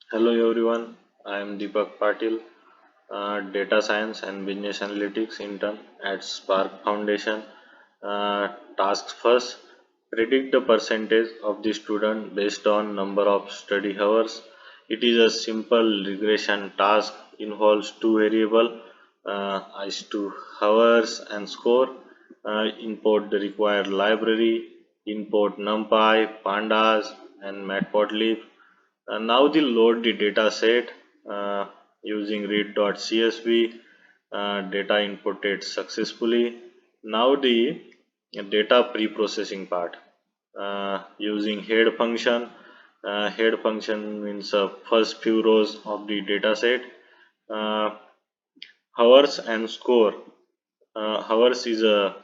Hello everyone, I am Deepak Patil, Data Science and Business Analytics intern at Spark Foundation. Task first, predict the percentage of the student based on number of study hours. It is a simple regression task, involves two variables, is to hours and score. Import the required library, import NumPy, Pandas and Matplotlib. Now the load the data set using read.csv. Data inputted successfully. Now the data pre-processing part using head function. Head function means first few rows of the data set. Uh, Hours and score. Hours is a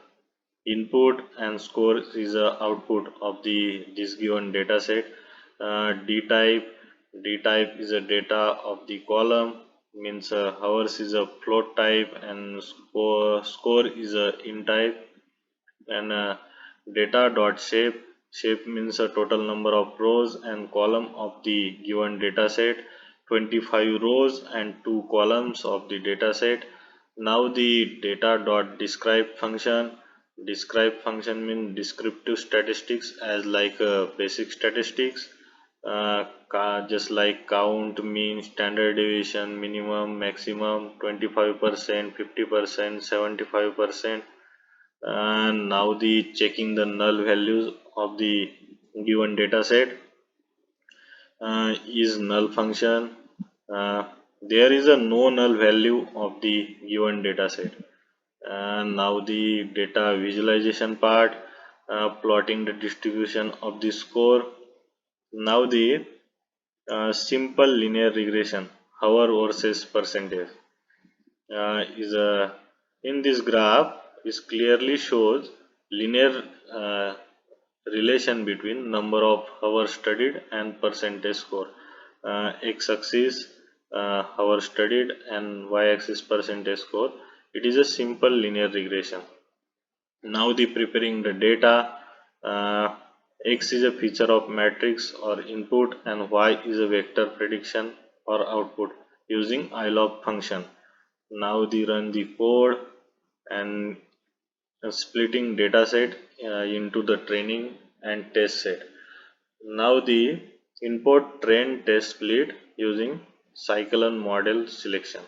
input and score is a output of the this given data set. D type is a data of the column, means hours is a float type and score is a int type. And data dot shape means a total number of rows and column of the given data set, 25 rows and 2 columns of the data set. Now the data dot describe function means descriptive statistics, as like basic statistics, just like count, mean, standard deviation, minimum, maximum, 25%, 50%, 75%. And now the checking the null values of the given data set is null function. There is a no null value of the given data set. And now the data visualization part, plotting the distribution of the score. Now the simple linear regression, hour versus percentage, is a in this graph is clearly shows linear uh, relation between number of hours studied and percentage score. X-axis hours studied and y-axis percentage score. It is a simple linear regression. Now the preparing the data. uh, X is a feature of matrix or input and Y is a vector prediction or output using ilog function. Now the run the code and splitting dataset into the training and test set. Now the import train test split using scikit-learn model selection.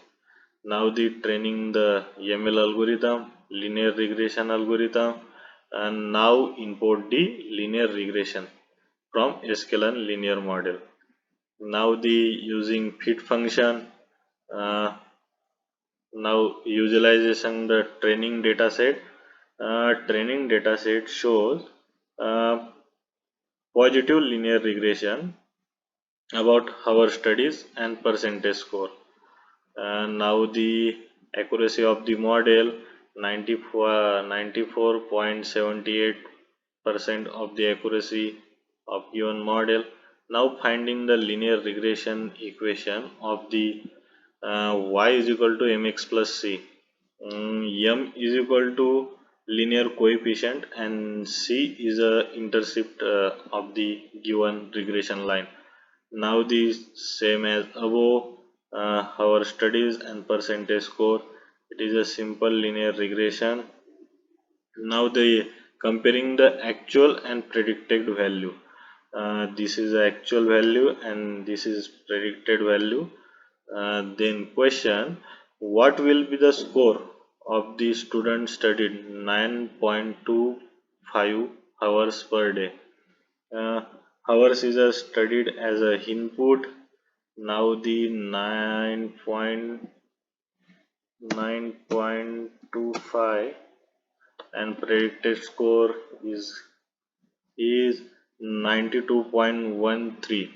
Now the training the ML algorithm, linear regression algorithm, and now import the linear regression from sklearn linear model. Now the using fit function. uh, Now utilization the training data set. Training data set shows uh, positive linear regression about our studies and percentage score. And now the accuracy of the model, 94.78% of the accuracy of given model. Now finding the linear regression equation of the y is equal to mx plus c. M is equal to linear coefficient and c is a intercept of the given regression line. Now the same as above, our studies and percentage score. It is a simple linear regression. Now the comparing the actual and predicted value. This is the actual value and this is predicted value. Then question, what will be the score of the student studied 9.25 hours per day? Uh, Hours is studied as a input. Now the 9.25 and predicted score is 92.13.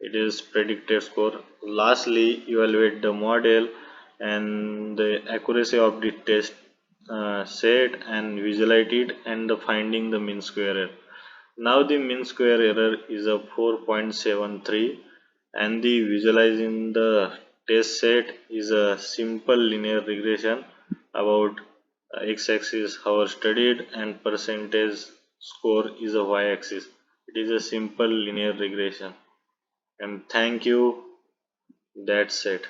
It is predicted score. Lastly, evaluate the model and the accuracy of the test set and visualize it and the finding the mean square error. Now the mean square error is a 4.73 and the visualizing the test set is a simple linear regression about x-axis hour studied and percentage score is a y-axis. It is a simple linear regression. And thank you. That's it.